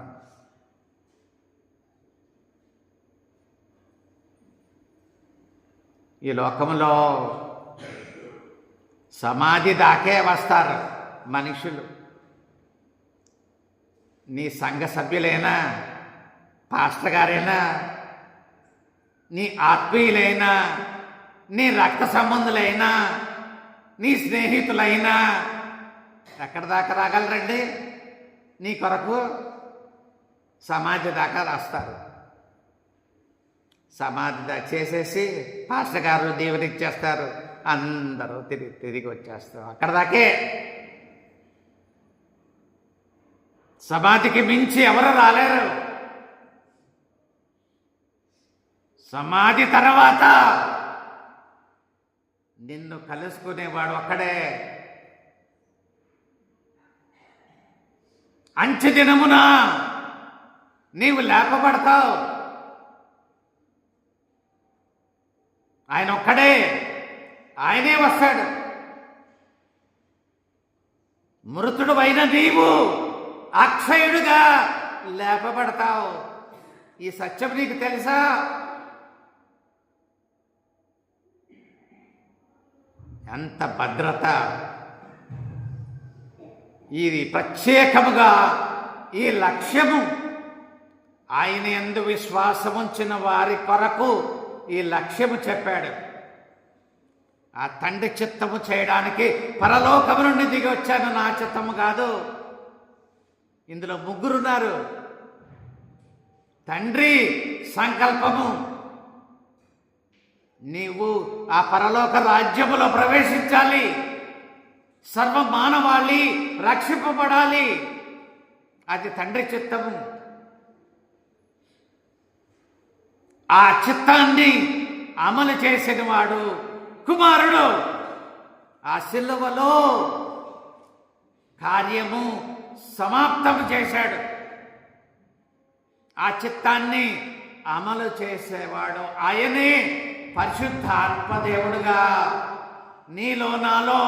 ఈ లోకంలో సమాధి దాకే వస్తారు మనుషులు. నీ సంఘ సభ్యులైనా, పాస్టర్ గారైనా, నీ ఆత్మీయులైనా, నీ రక్త సంబంధులైనా, నీ స్నేహితులైనా ఎక్కడి దాకా రాగలరండి? నీ కొరకు సమాధి దాకా రాస్తారు. సమాధి చేసేసి పాస్టర్ గారు దీవెనిచ్చేస్తారు, అందరూ తిరిగి వచ్చేస్తారు. అక్కడ దాకే. సమాధికి మించి ఎవరు రాలేరు. సమాధి తర్వాత నిన్ను కలుసుకునేవాడు ఒక్కడే. అంచె దినమున నీవు లేపబడతావు. ఆయన ఒక్కడే, ఆయనే వస్తాడు. మృతుడు అయిన నీవు అక్షయుడుగా లేపబడతావు. ఈ సత్యం నీకు తెలుసా? ఎంత భద్రత! ఇది ప్రత్యేకముగా ఈ లక్ష్యము. ఆయన యందు విశ్వాసముంచిన వారి కొరకు ఈ లక్ష్యము చెప్పాడు. ఆ తండ్రి చిత్తము చేయడానికి పరలోకము నుండి దిగి వచ్చాను, నా చిత్తము కాదు. ఇందులో ముగ్గురున్నారు. తండ్రి సంకల్పము, నీవు ఆ పరలోక రాజ్యములో ప్రవేశించాలి, సర్వ మానవాళి రక్షింపబడాలి. అది తండ్రి చిత్తము. ఆ చిత్తాన్ని అమలు చేసిన వాడు కుమారుడు. ఆ సిలువలో కార్యము సమాప్తము చేశాడు. ఆ చిత్తాన్ని అమలు చేసేవాడు ఆయనే. పరిశుద్ధాత్మదేవుడుగా నీలో నాలో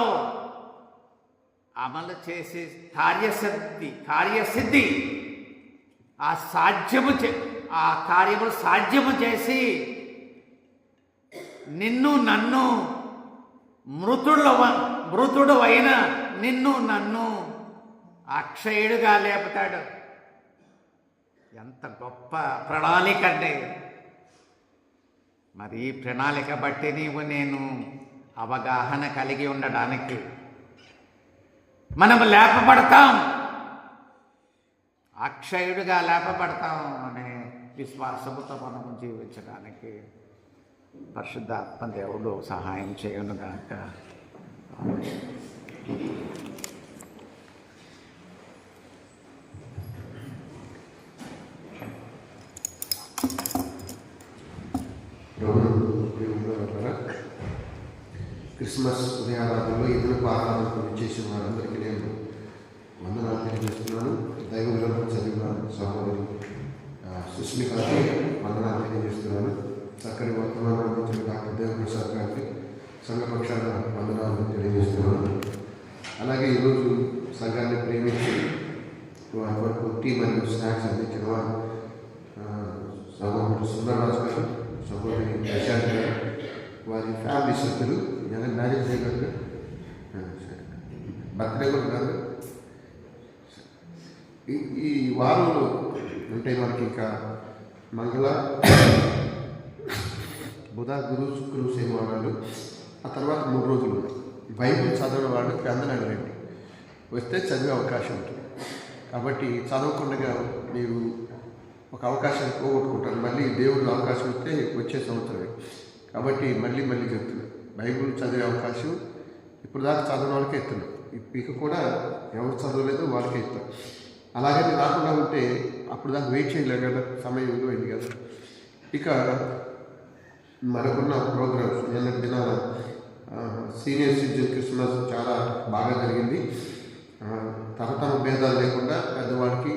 అమలు చేసి కార్యసిద్ధి ఆ కార్యములు సాధ్యము చేసి నిన్ను నన్ను మృతుడు అయిన నిన్ను నన్ను అక్షయుడుగా లేపుతాడు. ఎంత గొప్ప ప్రణాళిక అండి. మరి ఈ ప్రణాళిక బట్టి నేను అవగాహన కలిగి ఉండడానికి మనం లేపబడతాం, అక్షయుడిగా లేపబడతాం అనే విశ్వాసముతో మనం జీవించడానికి పరిశుద్ధాత్మ దేవుడు సహాయం చేయనుగాక. క్రిస్మస్ ఉదయారాధనలో ఎదురు ఆరాధనకు చేసిన వారందరికీ నేను వందనాలు తెలియజేస్తున్నాను. దైవగ్రంథం చదివిన సహోదరి సుస్మితకి వందనాలు తెలియజేస్తున్నాను. చక్కని వర్తమానం అందించిన డాక్టర్ దేవప్రసాద్ గారికి సంఘపక్షాన వందనాలు తెలియజేస్తున్నాను. అలాగే ఈరోజు సంఘాన్ని ప్రేమించి వారి వరకు టీ మరియు స్నాక్స్ అందించిన వారు సహోదరుడు సుందరరాజు గారు, సహోదరి ప్రశాంత్ గారు, వారి ఫ్యామిలీ సభ్యులు జగన్ మ్యారేజ్ చేయగలరు, బర్త్డే కూడా కాదు. ఈ వారంలో అంటే మనకి ఇంకా మంగళ, బుధ, గురు, శుక్రు, శనివారాలు, ఆ తర్వాత 3 రోజులు బైబిల్ చదవని వాళ్ళు పెందనాడు రండి, వస్తే చదివే అవకాశం ఉంటుంది. కాబట్టి చదవకుండా మీరు ఒక అవకాశాన్ని పోగొట్టుకుంటారు. మళ్ళీ దేవుడు అవకాశం ఇస్తే వచ్చే సంవత్సరమే. కాబట్టి మళ్ళీ చెప్తున్నాను, బైబిల్ చదివే అవకాశం ఇప్పుడు దాకా చదవని వాళ్ళకే ఇస్తున్నాం. ఇక కూడా ఎవరు చదవలేదో వాళ్ళకే ఇస్తాం. అలాగని రాకుండా ఉంటే అప్పుడు దాకా వెయిట్ చేయలేం కదా, సమయం విలువైంది కదా. ఇక మనకున్న ప్రోగ్రామ్స్ నిన్నటి దినాన సీనియర్ సిటిజన్ క్రిస్మస్ చాలా బాగా జరిగింది. తరతమ భేదాలు లేకుండా పెద్దవాడికి,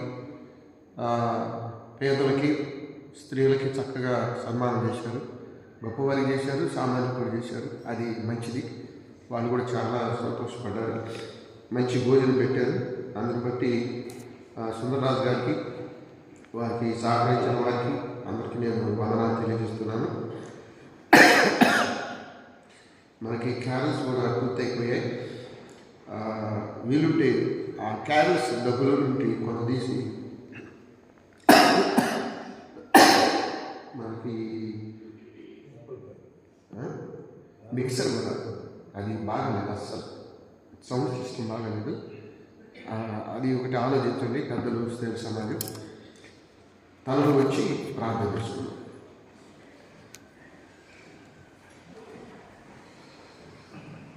పేదలకి, స్త్రీలకి చక్కగా సన్మానం చేశారు. గొప్పవారికి చేశారు, సామాన్యులు కూడా చేశారు. అది మంచిది. వాళ్ళు కూడా చాలా సంతోషపడ్డారు. మంచి భోజనం పెట్టారు. అందుని బట్టి సుందరరాజు గారికి, వారికి సహకరించిన వారికి అందరికీ నేను వందనాలు తెలియజేస్తున్నాను. మనకి క్యారల్స్ కూడా పూర్తయిపోయాయి. వీలుంటే ఆ క్యారల్స్ డబ్బుల నుండి కొంత తీసి మనకి మిక్సర్ కూడా అది బాగాలేదు, అస్సలు సౌండ్ సిస్టమ్ బాగాలేదు. అది ఒకటి ఆలోచించండి. పెద్దలు స్నేహ సమాజం తనలో వచ్చి ప్రార్థన చేస్తున్నాం.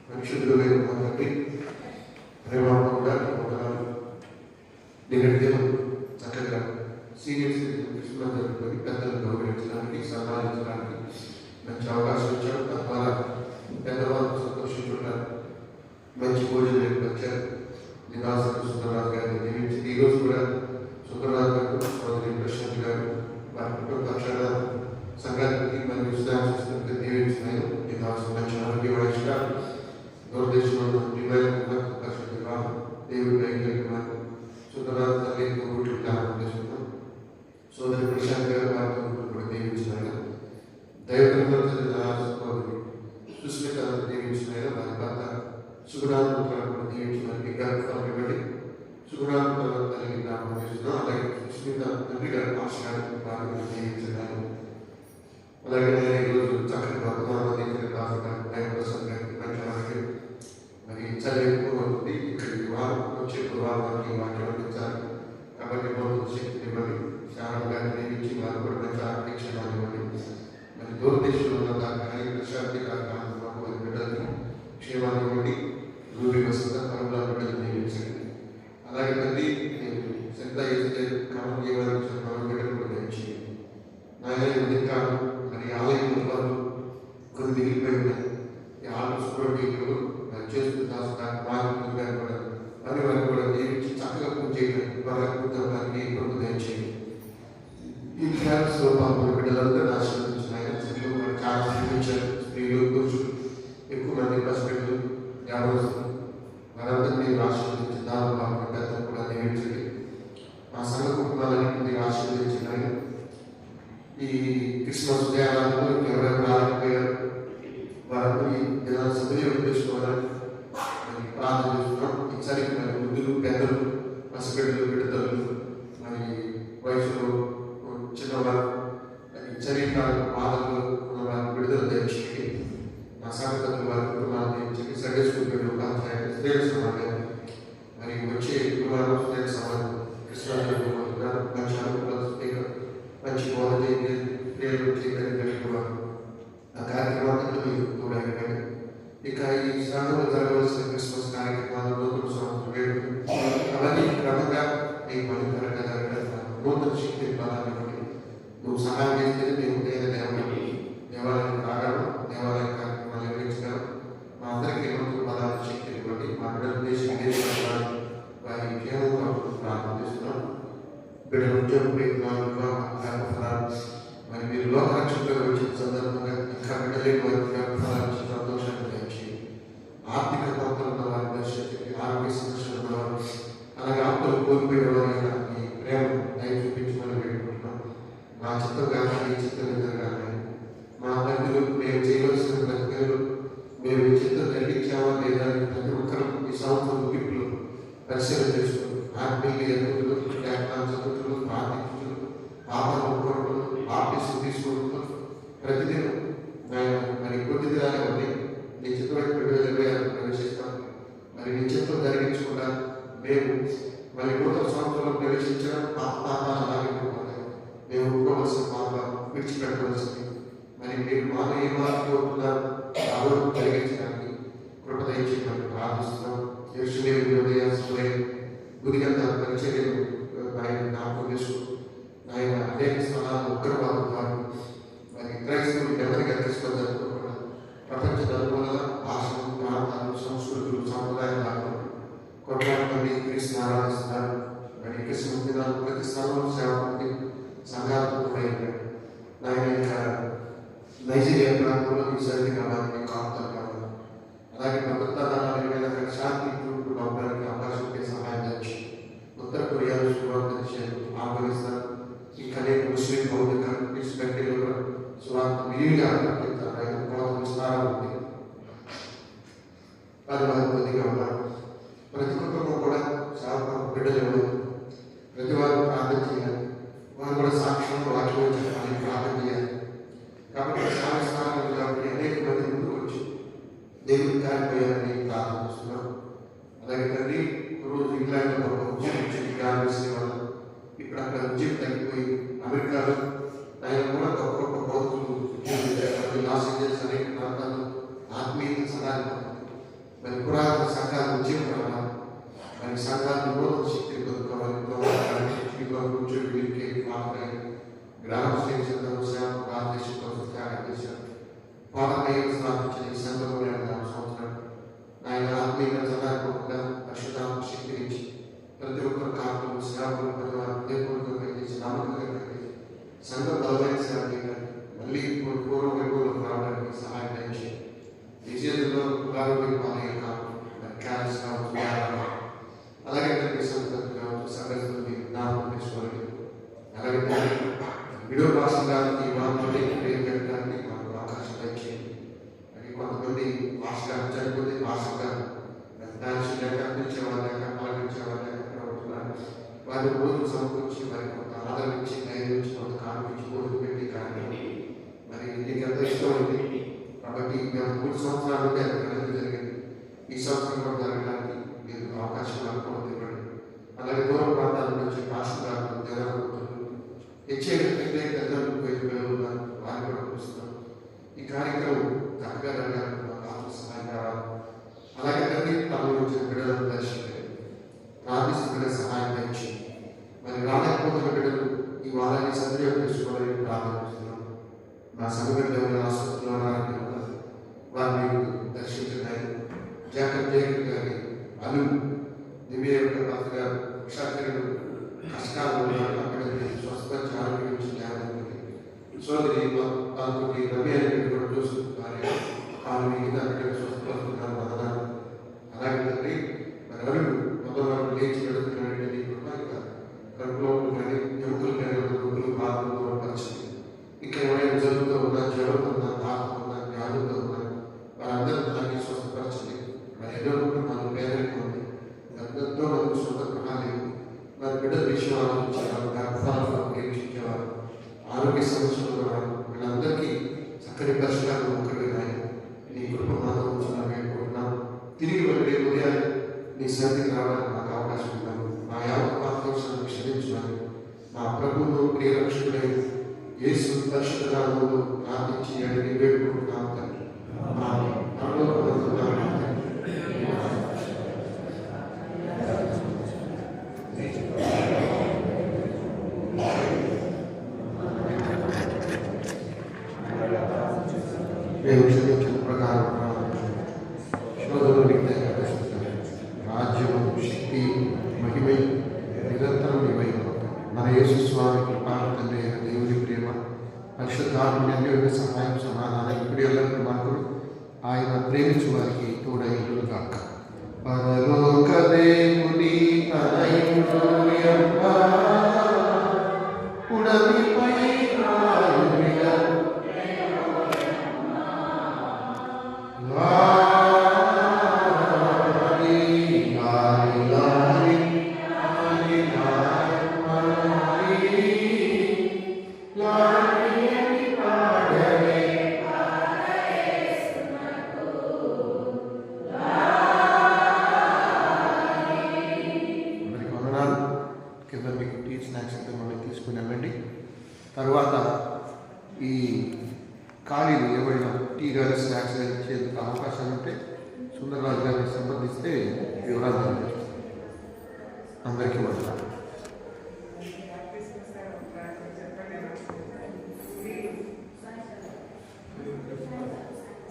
పరిశుద్ధులైన తండ్రి, ప్రేమను కూడా వందనాలు. నిన్నటి దినం చక్కగా సీనియర్ సిటిజన్ క్రిస్మస్ జరుపుకొని పెద్దలను గౌరవించడానికి, సన్మానించడానికి మంచి అవకాశం ఇచ్చారు. తద్వారా పెద్దవాళ్ళు సంతోషించుంటారు. మంచి భోజనం ఏర్పరిచారు. నివాసం సుందరరాజు గారిని దీవించి ఈరోజు కూడా సుందరరాజు గారు, సోదరి ప్రశాంత్ గారు, వారి కుటుంబ పక్షాన సంఘానికి మరియు విశ్రాంతి దీవించినాయి. నివాసం మంచి ఆరోగ్యవాయిష దూరదేశంలో దేవుడి వైద్యులు సుందరరాజు తల్లి ఉద్దేశంతో సోదరి ప్రశాంత్ గారు వారితో కూడా దీవించినారు. దైవగ్రంథం సుస్మిత దీవించినారు. వారి భర్త సుగుణాలను కూడా దీవించడానికి గర్భఫలం ఇవ్వండి. సుగుణాలను తల్లి జ్ఞాపకం చేస్తున్నాం. అలాగే సుస్మిత తండ్రి గారు ఆశయాలను వారిని దీవించినారు. అలాగే ఈరోజు చక్కటి వర్తమానం అందించిన దైవప్రసాద్ గారికి మంచి మరి చదివే పూర్వం ఉంది. ఇక్కడికి వారం వచ్చే వారానికి వాక్యం అందించాలి. కాబట్టి మనకు శక్తిని ఇవ్వండి. శారం గారిని నియమించి వారు కూడా మంచి ఆర్థిక క్షేమాన్ని ఇవ్వండి. మరి దూరదేశంలో ఉన్న దాకా ప్రశాంతి కారణం వారి బిడ్డలకి క్షేమాన్ని ఇవ్వండి. రూపీ వసంత పరువుల బిడ్డలు నియమించండి. అలాగే తల్లి శ్రద్ధ చేస్తే క్రమం జీవనం మనం బిడ్డలు కూడా నియమించండి. నాయన కాదు మరి ఆలయం వాళ్ళు కొన్ని మిగిలిపోయి ఉన్నాయి. ఈ ఆలయ సుబ్రహ్మణ్యులు మరి చేసుకుంటా వారి వారిని కూడా జీవించి చక్కగా పూజ చేయడం వారికి ప్రభుత్వం చేయండి. ఈ క్యాన్సర్లో పాల్గొన్న బిడ్డలందరూ ఆశీర్వదించిన ఆయన చాలా శ్రమించారు. స్త్రీలు, పురుషులు, ఎక్కువ మంది పసిపిల్లలు, యావస్తులు వారందరినీ మీరు ఆశీర్వదించి దాని పాల్గొన్న పెద్దలు కూడా దీవించండి. మా సంఘ కుటుంబాలన్నింటినీ మీరు ఆశీర్వదించిన ఆయన ఈ క్రిస్మస్ ఉదయాలను ఎవరైనా రాలేకపోయారు వారందరూ ఈ దినాలు సద్వినియోగం చేసుకోవాలని ప్రార్థన చేస్తున్నాం. ఈసారి మరి వృద్ధులు, పెద్దలు, పసిబిడ్డలు, బిడ్డలు, మరి వయసులో చరిత్ర బాధలు ఉన్న వారిని విడుదల తెచ్చి నా సంగతులు వారి కుటుంబాన్ని తెచ్చి సండే స్కూల్ పెట్టిన ఉపాధ్యాయులు స్త్రీల సమాజం మరి వచ్చే గురువారం స్త్రీల సమాజం కృష్ణాజీపోతున్నారు మంచి అనుకూల స్పీకర్ మంచి బోధ స్త్రీలు చేయగలిగినవారు ఆ కార్యక్రమాన్ని మీరు కూడా ఇవ్వండి. ఇక ఈ సంఘంలో జరగవలసిన క్రిస్మస్ కార్యక్రమాలు నూతన సంవత్సరం వేడుకలు అవన్నీ క్రమంగా మీ పనికరంగా జరగడం నూతన శక్తి బలాన్ని బట్టి నువ్వు సహాయం చేస్తే మేము దేవాలయం రాగలం దేవాలయ కార్యక్రమాలు నిర్వహించగలం. మా అందరికీ నూతన బలాన్ని శక్తిని బట్టి మా బిడ్డల దేశ విదేశాలు వారి క్షేమంగా ప్రార్థన చేస్తున్నాం. బిడ్డల ఉద్యోగ ప్రయత్నాలు ఫలాలు మరి మీరు లోకరక్షణలో వచ్చిన సందర్భంగా ఇంకా బిడ్డలేని వారికి ఫలాలు సంతోషాన్ని తెచ్చి ఆర్థిక కొరతలు ఉన్న వారి దర్శించి ఆరోగ్య సమస్యలు ఉన్నవారు అలాగే ఆత్మలు కోల్పోయిన వారైనా మీ ప్రేమ దయ చూపించమని వేడుకుంటున్నాం. మా చిత్తం కానీ ఈ చిత్తం కానీ మా తల్లిలు మేము చేయవలసిన ప్రతికలు మేము ఈ చిత్తం జరిగించామా లేదా ప్రతి ఒక్కరూ ఈ సంవత్సరం ముగింపులు పరిశీలన చేసుకుని ఆత్మీయ ఎదుగుదలు చతుర్థులు ప్రార్థించులు పాపలు కొరకులు బాప్టిస్టులు తీసుకుంటూ ప్రతిదినం మరి కొద్ది దినాలే ఉంది నీ చిత్రం 2026 ప్రవేశిస్తాం. మరి నీ చిత్తం జరిగించకుండా మేము మరి నూతన సంవత్సరంలో ప్రవేశించడం పాపాలు అలాగే మేము ఒప్పుకోవలసిన పాపాలు విడిచిపెట్టవలసింది. మరి మీరు మాలో ఏ మార్పు కోరుతున్నారు ఆరోగ్యం కలిగించడానికి కృప దయచేయమని ప్రార్థిస్తున్నాం. గురిగంత పరిచర్యలు ఆయన జ్ఞాపకం చేసుకుంటూ ఆయన అనేక స్థలాలు ఉగ్రవాదుతారు మరి క్రైస్తవులు ఎవరిగా తీసుకొచ్చారు ప్రపంచ నలుమూలల భాషలు ప్రాంతాలు సంస్కృతులు సంప్రదాయాలు కొట్లాడి మంది క్రీస్తుని ఆరాధిస్తున్నారు. మరి క్రిస్మస్ దినాలు ప్రతి స్థలంలో సేవకుడి సంఘాలకు కూడా ఆయన యొక్క నైజీరియా ప్రాంతంలో ఈ సరిగ్గా కావాలి కాపుతారు కావాలి అలాగే భద్రతా దళాల మీద శాంతి పంపడానికి అవకాశం ఉంటే సహాయం చేయొచ్చు. ఉత్తర కొరియాలో శుభార్తలు ఆహ్వానిస్తారు. ఇంకా అనేక ముస్లిం బౌద్ధ కంట్రీలో కూడా సువార్త విరివిగా విస్తారం ఉంది. 10 మందిగా ఉన్నారు. ప్రతి కుటుంబం కూడా బిడ్డలు ప్రతి వారు ప్రార్థన చేయాలి. వారు కూడా సాక్ష్యం వాక్యం చెప్పాలి ప్రార్థన చేయాలి. కాబట్టి స్థానం కాబట్టి అనేక మంది ముందుకు వచ్చి దేవుడికి కాలిపోయారని ప్రార్థన చేస్తున్నాం. అలాగే తండ్రి రోజు ఇంగ్లాండ్లో ఒక ఉద్యోగం చేసేవాళ్ళు ఇప్పుడు అక్కడ ఉద్యోగం తగ్గిపోయి అమెరికాలో ఆయన కూడా గొప్ప గొప్ప బౌద్ధులు లాస్ ఏంజల్స్ అనేక ప్రాంతాల్లో ఆత్మీయత సదాలిపోతుంది. మరి పురాతన సంఘాలు ఉద్యోగం రావాలి. మరి సంఘాలను నూతన శక్తిని పొందుకోవాలి. ఉద్యోగం వీరికి గ్రామ శ్రేణి సేవ భారతదేశం కోసం త్యాగం చేశారు. పాలకయ్య స్థాపించిన ఈ సంఘంలో 4 సంవత్సరాలు ఆయన ఆత్మీయంగా చదవకుండా పరిశుధాత్మ శక్తినిచ్చి ప్రతి ఒక్కరు కాపులు సేవకులు హృదయపూర్వకంగా చేసి నమ్మకంగా కలిగి సంఘం బలమైన సేవ చేయడానికి మళ్ళీ పూర్వ వైభవంలోకి రావడానికి సహాయం చేసి ఈ చేతుల్లో ఆరోగ్యం పాలయ్యే కాపు క్యాన్సర్ కావచ్చు అలాగే సంగతి కావచ్చు సంగతి జ్ఞాపకం చేసుకోవాలి. అలాగే విడో భాషగా ఈ వార్తలు పెట్టడానికి మాకు అవకాశం ఇచ్చేయండి. అది కొంతమంది భాషగా చనిపోతే భాషగా డాన్స్ లేక పిలిచేవాళ్ళు లేక పాల్గొచ్చేవాళ్ళు లేక ఉంటున్నారు. వారి రోజు సమకూర్చి వారి కొంత ఆదరించి ధైర్యించి కొంత కానిపించి రోజు పెట్టి కానీ మరి నీకు ఎంత ఇష్టం ఉంది కాబట్టి మేము 3 సంవత్సరాల నుండి అది ప్రగతి జరిగింది. ఈ సంవత్సరం కూడా జరగడానికి మీరు అవకాశం అనుకోవద్దు ఇవ్వండి. అలాగే దూర ప్రాంతాల నుంచి రాష్ట్రాలు జనాలు హెచ్ఐవి తల్లిదండ్రులు ఉన్నారు వారిని కూడా చూస్తున్నాం. ఈ కార్యక్రమం చక్కగా జరగాలి. మాకు సహాయం కావాలి. అలాగే తండ్రి తమలో వచ్చిన బిడ్డలను దర్శించండి. ప్రార్థిస్తున్న సహాయం తెచ్చి మరి రాలేకపోతున్న బిడ్డలు ఈ వారాన్ని సద్వినియోగం చేసుకోవాలని ప్రార్థిస్తున్నాం. నా సంఘటన ఆసుపత్రిలో వారిని దర్శించడానికి జాకబ్ జయకర్ గారి అను దివ్య యొక్క భర్త గారు క్షత్రియులు కష్టాలు స్వస్థపరిచి ఆరోగ్యం నుంచి జ్ఞానం సోదరి పాల్గొని రవి అని కూడా చూస్తున్నారు. కాలు మిగతా స్వస్థపరుస్తున్నారు వదనాలు. అలాగే తండ్రి మరి రవి మొదలు లేచి వెళుతున్నాడంటే కడుపులో కానీ ఎముకలు కానీ రొప్పులు బాధలు దూరపరిచింది. ఇంకా ఎవరైనా జరుగుతూ ఉన్నా జ్వరం ఉన్నా బాధ ఉన్నా వ్యాధులతో ఉన్నా వారందరూ దాన్ని స్వస్థపరచండి. మరి ఎన్నో కుటుంబాలు పేదరికం ఉంది. ఎంతో మంది సొంత గృహాలు మరి బిడ్డ విషయం ఆలోచించేవారు గర్భఫలాలను పరీక్షించేవారు ఆరోగ్య సమస్యలు అక్కడి పరిష్కారం ఒక్కడే నాయన. నీ కృప మాతో ఉంచున్నాను వేడుకుంటున్నాను. తిరిగి వెళ్ళే ఉదయాన్ని నీ సన్నిధికి రావడానికి మాకు అవకాశం ఇవ్వాలి. మా యావత్ పాపదోషాలను క్షమించున్నాను. మా ప్రభువును ప్రియరక్షకుడైన యేసు పరిశుద్ధ నామములో ప్రార్థించి అడిగి వేడుకుంటున్నాను తండ్రి. ఆమేన్. పరలోకమందున్న మా తండ్రి, మేము క్షమించిన ప్రకారం శోధనలోనికి దయచేస్తాను. రాజ్యము, శక్తి, మహిమ నిరంతరం నీవై ఉన్నావు. మన యేసు స్వామి కృపా తండ్రి అయిన దేవుని ప్రేమ, పరిశుద్ధాత్మ అన్యోన్య సహాయం, సమాధానం ఇప్పుడు ఎల్లరికీ మాకు ఆయన ప్రేమించు వారికి తోడైండును గాక. పరలోక దేవుని తనయుడు యెహోవా, ఉడమిపై రాయునిగా కింద మీకు టీ స్నాక్స్ అయితే మళ్ళీ తీసుకుని వెళ్ళండి. తర్వాత ఈ ఖాళీలు ఏమైనా టీ కానీ స్నాక్స్ కానీ ఇచ్చేందుకు అవకాశాలు ఉంటే సుందరరాజు గారిని సంబంధిస్తే వివరాలు తెలియజేస్తాను. అందరికీ వందనాలు.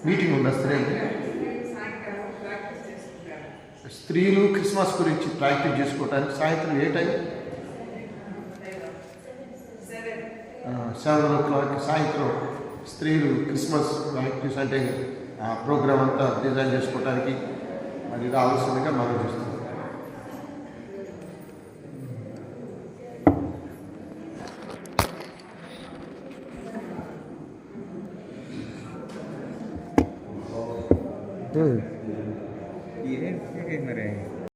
మీటింగ్ ఉందా స్త్రీలు క్రిస్మస్ గురించి ప్రాక్టీస్ చేసుకోవడానికి సాయంత్రం ఏ టైం? 7 o'clock సాయంత్రం స్త్రీలు క్రిస్మస్ ప్రాక్టీస్ అంటే ఆ ప్రోగ్రామ్ అంతా డిజైన్ చేసుకోవడానికి మరి రావాల్సిందిగా మనం చేస్తున్నాం. Hmm.